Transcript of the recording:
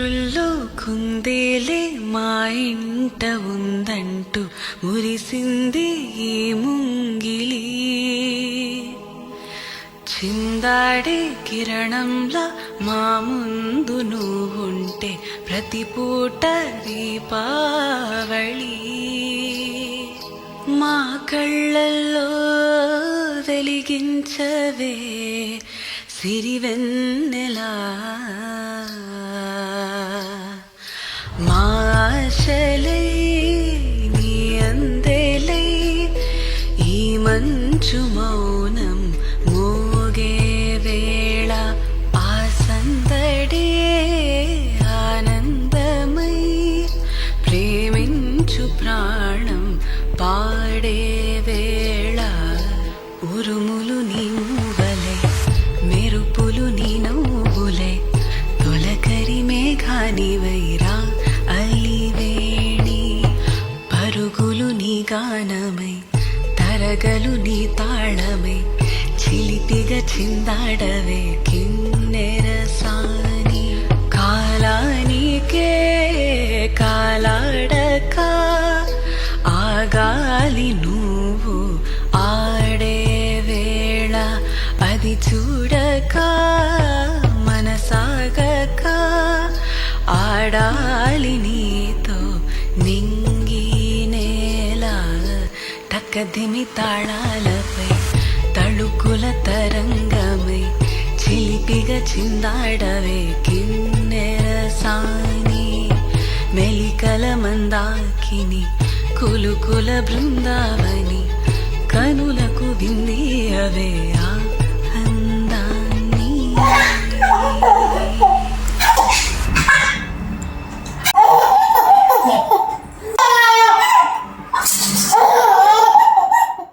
చినుకుల్లో కుందేలే మా ఇంట ఉందంటూ మురిసింది ఈ ముంగిలి. చిందాడే కిరణంలా మా ముందు నువ్వుంటే ప్రతి పూట దీపావళి. మా కళ్ళల్లో వెలిగించవే సిరివెన్నెలా. మా ఆశలై నీ అందెలై ఈ మంచు మౌనం మోగే వేళ ఆ సందడే ఆనందమై ప్రేమించు ప్రాణం పాడే వేళ. ఉరుములు నీ మూవలే మెరుపులు నీ నవ్వులే తొలకరి మేఘానివైరా అలివేణి. పరుగులు నీ గానమై తరగలు నీ తాళమై చిలిపిగా చిందాడవే కిన్నెరసాని. కాలానికే కాలాడక ఆగాలి నువ్వు ఆడే వేళ. అది చూడక మనసాగక ఆడాలి నీతో నింగి నేల. తక్కదిమి తాళాలపై తళుకుల తరంగమై చిలిపిగా చిందాడవే కిన్నెరసాని. మెలికల మందాకిని కులుకుల బృందావని కనులకు విందియవే